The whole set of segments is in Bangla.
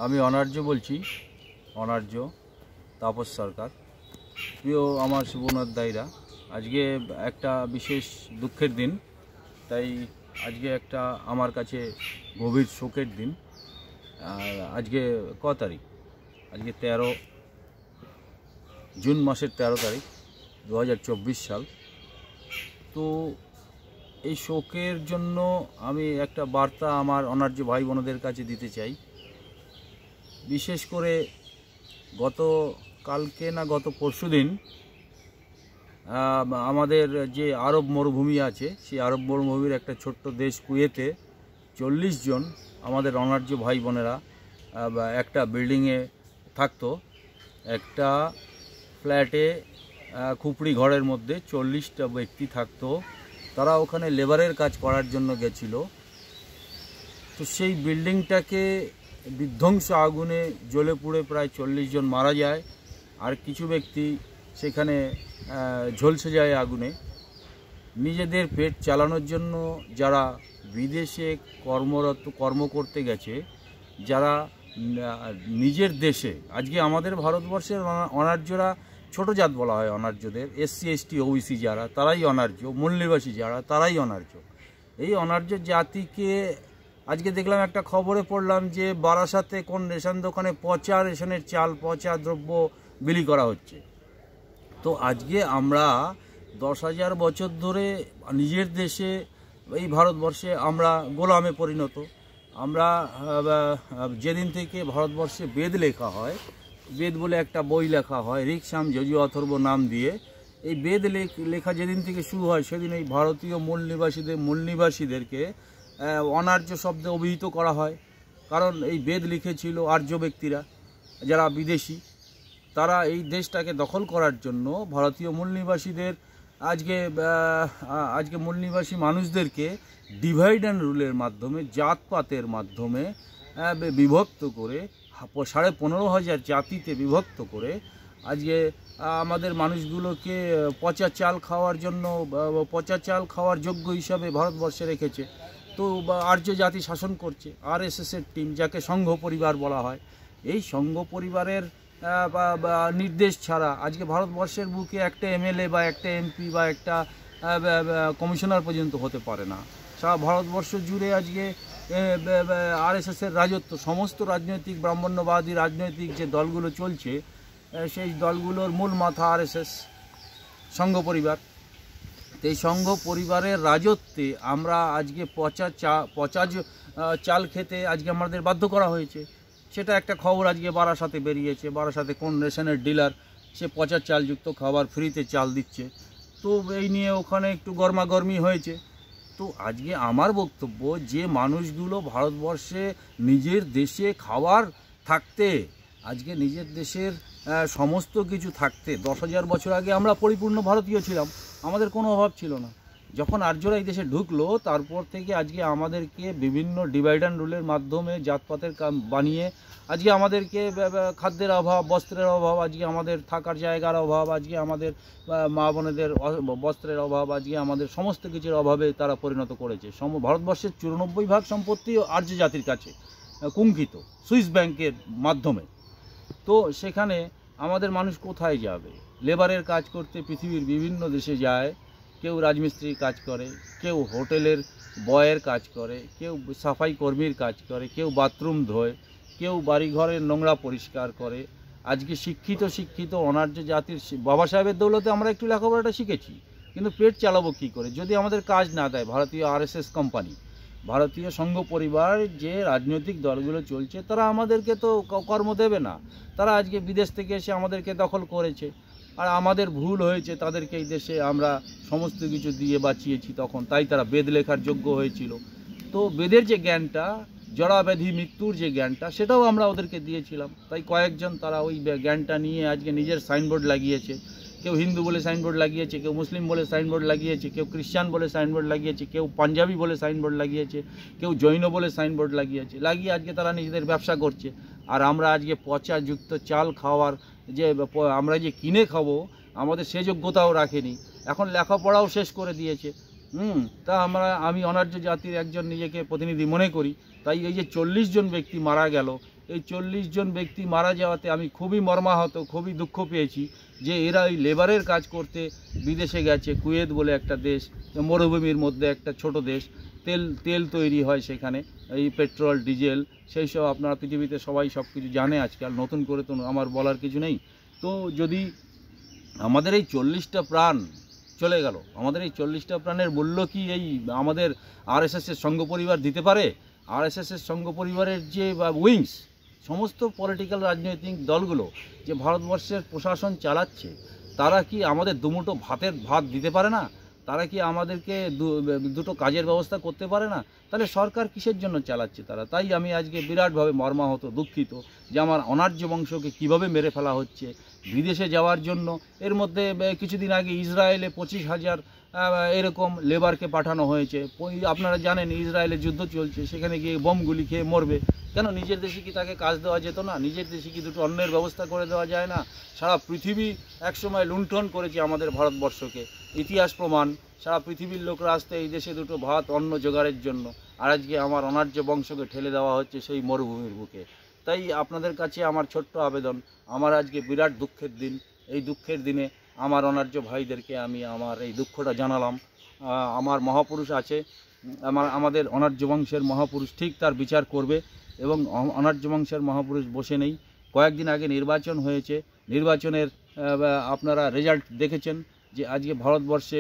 আমি অনার্য বলছি, অনার্য তাপস সরকার। প্রিয় আমার শুভনাথ দাইরা, আজকে একটা বিশেষ দুঃখের দিন, তাই আজকে একটা আমার কাছে গভীর শোকের দিন। আজকে ক তারিখ? আজকে 13 জুন মাসের 13 তারিখ 2024 সাল। তো এই শোকের জন্য আমি একটা বার্তা আমার অনার্য ভাই বোনদের কাছে দিতে চাই। বিশেষ করে গত পরশুদিন আমাদের যে আরব মরুভূমি আছে, সেই আরব মরুভূমির একটা ছোট্ট দেশ কুয়েতে 40 জন আমাদের অনার্য ভাই বোনেরা একটা বিল্ডিংয়ে থাকতো। একটা ফ্ল্যাটে খুপড়ি ঘরের মধ্যে 40টা ব্যক্তি থাকতো। তারা ওখানে লেবারের কাজ করার জন্য গেছিল। তো সেই বিল্ডিংটাকে বিধ্বংস আগুনে জ্বলে পুড়ে প্রায় 40 জন মারা যায়, আর কিছু ব্যক্তি সেখানে ঝলসে যায় আগুনে। নিজেদের পেট চালানোর জন্য যারা বিদেশে কর্ম করতে গেছে, যারা নিজের দেশে, আজকে আমাদের ভারতবর্ষের অনার্যরা ছোট জাত বলা হয় অনার্যদের, SC ST OBC যারা, তারাই অনার্য, মূল নিবাসী যারা, তারাই অনার্য। এই অনার্য জাতিকে আজকে দেখলাম একটা খবরে পড়লাম যে বারাসাতে কোন রেশন দোকানে পচা রেশনের চাল, পচা দ্রব্য বিলি করা হচ্ছে। তো আজকে আমরা 10,000 বছর ধরে নিজের দেশে, এই ভারতবর্ষে আমরা গোলামে পরিণত। আমরা যেদিন থেকে ভারতবর্ষে বেদ লেখা হয়, বেদ বলে একটা বই লেখা হয়, ঋক্সাম যজু অথর্ব নাম দিয়ে, এই বেদ লেখা যেদিন থেকে শুরু হয়, সেদিন এই ভারতীয় মূল নিবাসীদেরকে অনার্য শব্দে অভিহিত করা হয়। কারণ এই বেদ লিখেছিল আর্য ব্যক্তিরা, যারা বিদেশি। তারা এই দেশটাকে দখল করার জন্য ভারতীয় মূল নিবাসীদের আজকে মূল নিবাসী মানুষদেরকে ডিভাইড অ্যান্ড রুলের মাধ্যমে, জাতপাতের মাধ্যমে বিভক্ত করে, 15,500 জাতিতে বিভক্ত করে আজকে আমাদের মানুষগুলোকে পচা চাল খাওয়ার যোগ্য হিসাবে ভারতবর্ষে রেখেছে। তো আর্য জাতি শাসন করছে RSSের টিম, যাকে সংঘ পরিবার বলা হয়। এই সংঘ পরিবারের নির্দেশ ছাড়া আজকে ভারতবর্ষের বুকে একটা MLA বা একটা MP বা একটা কমিশনার পর্যন্ত হতে পারে না। সারা ভারতবর্ষ জুড়ে আজকে RSSের রাজত্ব। সমস্ত রাজনৈতিক ব্রাহ্মণ্যবাদী রাজনৈতিক যে দলগুলো চলছে, সেই দলগুলোর মূল মাথা RSS, সংঘ পরিবার। এই সংঘ পরিবারের রাজত্বে আমরা আজকে পচা চাল খেতে আজকে আমাদের বাধ্য করা হয়েছে। সেটা একটা খবর আজকে বারাসাতে বেরিয়েছে। বারাসাতে কোন রেশনের ডিলার সে পচা চালযুক্ত খাবার ফ্রিতে চাল দিচ্ছে। তো এই নিয়ে ওখানে একটু গরমাগরমি হয়েছে। তো আজকে আমার বক্তব্য, যে মানুষগুলো ভারতবর্ষে নিজের দেশে খাবার থাকতে, আজকে নিজের দেশের সমস্ত কিছু থাকতে, 10,000 বছর আগে আমরা পরিপূর্ণ ভারতীয় ছিলাম, আমাদের কোনো অভাব ছিল না। যখন আর্যরা এই দেশে ঢুকলো, তারপর থেকে আজকে আমাদেরকে বিভিন্ন ডিভাইড অ্যান্ড রুলের মাধ্যমে জাতপাতের বানিয়ে আজকে আমাদেরকে খাদ্যের অভাব, বস্ত্রের অভাব, আজকে আমাদের থাকার জায়গার অভাব, আজকে আমাদের মা বোনেদের বস্ত্রের অভাব, আজকে আমাদের সমস্ত কিছুর অভাবে তারা পরিণত করেছে। ভারতবর্ষের 94% সম্পত্তি আর্য জাতির কাছে কুঙ্ক্ষিত সুইস ব্যাংকের মাধ্যমে। তো সেখানে আমাদের মানুষ কোথায় যাবে? লেবারের কাজ করতে পৃথিবীর বিভিন্ন দেশে যায়। কেউ রাজমিস্ত্রির কাজ করে, কেউ হোটেলের বয়ের কাজ করে, কেউ সাফাই কর্মীর কাজ করে, কেউ বাথরুম ধোয়, কেউ বাড়িঘরের নোংরা পরিষ্কার করে। আজকে শিক্ষিত অনার্য জাতির বাবা সাহেবের দৌলতে আমরা একটু লেখাপড়াটা শিখেছি, কিন্তু পেট চালাবো কী করে যদি আমাদের কাজ না দেয় ভারতীয় RSS কোম্পানি, ভারতীয় সংঘ পরিবার? যে রাজনৈতিক দলগুলো চলছে, তারা আমাদেরকে তো কর্ম দেবে না। তারা আজকে বিদেশ থেকে এসে আমাদেরকে দখল করেছে, আর আমাদের ভুল হয়েছে, তাদেরকে এই দেশে আমরা সমস্ত কিছু দিয়ে বাঁচিয়েছি তখন, তাই তারা বেদ লেখার যোগ্য হয়েছিল। তো বেদের যে জ্ঞানটা, জড়াব্যাধি মৃত্যুর যে জ্ঞানটা, সেটাও আমরা ওদেরকে দিয়েছিলাম। তাই কয়েকজন তারা ওই জ্ঞানটা নিয়ে আজকে নিজের সাইনবোর্ড লাগিয়েছে। কেউ হিন্দু বলে সাইনবোর্ড লাগিয়েছে, কেউ মুসলিম বলে সাইনবোর্ড লাগিয়েছে, কেউ খ্রিস্টান বলে সাইনবোর্ড লাগিয়েছে, কেউ পাঞ্জাবি বলে সাইনবোর্ড লাগিয়েছে, কেউ জৈন বলে সাইনবোর্ড লাগিয়ে আজকে তারা নিজেদের ব্যবসা করছে। আর আমরা আজকে পচাযুক্ত চাল খাওয়ার যে আমরা যে কিনে খাবো, আমাদের সে যোগ্যতাও রাখেনি। এখন লেখাপড়াও শেষ করে দিয়েছে। তা আমি অনার্য জাতির একজন নিজেকে প্রতিনিধি মনে করি। তাই এই যে 40 জন ব্যক্তি মারা গেল, এই 40 জন ব্যক্তি মারা যাওয়াতে আমি খুবই মর্মাহত, খুবই দুঃখ পেয়েছি যে এরা ওই লেবারের কাজ করতে বিদেশে গেছে। কুয়েত বলে একটা দেশ, মরুভূমির মধ্যে একটা ছোট দেশ, তেল তৈরি হয় সেখানে, এই পেট্রোল ডিজেল সেই সব আপনারা পৃথিবীতে সবাই সব কিছু জানে আজকাল, নতুন করে তো আমার বলার কিছু নেই। তো যদি আমাদের এই 40টা প্রাণ চলে গেল, আমাদের এই 40টা প্রাণের মূল্য কি এই আমাদের আরএসএসের সংঘ পরিবার দিতে পারে? আরএসএসের সংঘ পরিবারের যে উইংস, সমস্ত পলিটিক্যাল রাজনৈতিক দলগুলো যে ভারতবর্ষের প্রশাসন চালাচ্ছে, তারা কি আমাদের দুমুঠো ভাত দিতে পারে না? তারা কি আমাদেরকে দুটো কাজের ব্যবস্থা করতে পারে না? তাহলে সরকার কিসের জন্য চালাচ্ছে তারা? তাই আমি আজকে বিরাটভাবে মর্মাহত, দুঃখিত যে আমার অনার্য বংশকে কিভাবে মেরে ফেলা হচ্ছে বিদেশে যাওয়ার জন্য। এর মধ্যে কিছুদিন আগে ইসরায়েলে 25,000 এরকম লেবারকে পাঠানো হয়েছে। আপনারা জানেন ইসরায়েলে যুদ্ধ চলছে, সেখানে গিয়ে বোমগুলি খেয়ে মরবে। কেন নিজের দেশে কি তাকে কাজ দেওয়া যেত না? নিজের দেশে কি দুটো অন্যের ব্যবস্থা করে দেওয়া যায় না? সারা পৃথিবী একসময় লুণ্ঠন করেছে আমাদের ভারতবর্ষকে, ইতিহাস প্রমাণ। সারা পৃথিবীর লোকরা আসতে এই দেশে দুটো ভাত অন্ন জোগাড়ের জন্য, আর আজকে আমার অনার্য বংশকে ঠেলে দেওয়া হচ্ছে সেই মরুভূমির বুকে। তাই আপনাদের কাছে আমার ছোট্ট আবেদন, আমার আজকে বিরাট দুঃখের দিন। এই দুঃখের দিনে আমার অনার্য ভাইদেরকে আমি আমার এই দুঃখটা জানালাম। আমার মহাপুরুষ আছে, আমাদের অনার্য বংশের মহাপুরুষ ঠিক তার বিচার করবে। এবং অনার্য বংশের মহাপুরুষ বসে নেই। কয়েকদিন আগে নির্বাচন হয়েছে, নির্বাচনের আপনারা রেজাল্ট দেখেছেন যে আজকে ভারতবর্ষে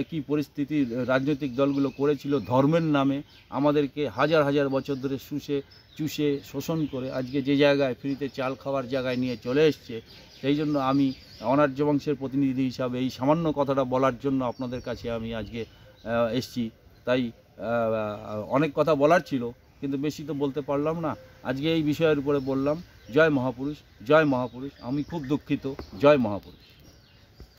কি পরিস্থিতি রাজনৈতিক দলগুলো করেছিল ধর্মের নামে। আমাদেরকে হাজার হাজার বছর ধরে চুষে শোষণ করে আজকে যে জায়গায় ফ্রিতে চাল খাওয়ার জায়গায় নিয়ে চলে এসছে। সেই জন্য আমি অনার্য বংশের প্রতিনিধি হিসাবে এই সামান্য কথাটা বলার জন্য আপনাদের কাছে আমি আজকে এসছি। তাই অনেক কথা বলার ছিল, কিন্তু বেশি তো বলতে পারলাম না। আজকে এই বিষয়ের উপরে বললাম। জয় মহাপুরুষ, জয় মহাপুরুষ। আমি খুব দুঃখিত। জয় মহাপুরুষ।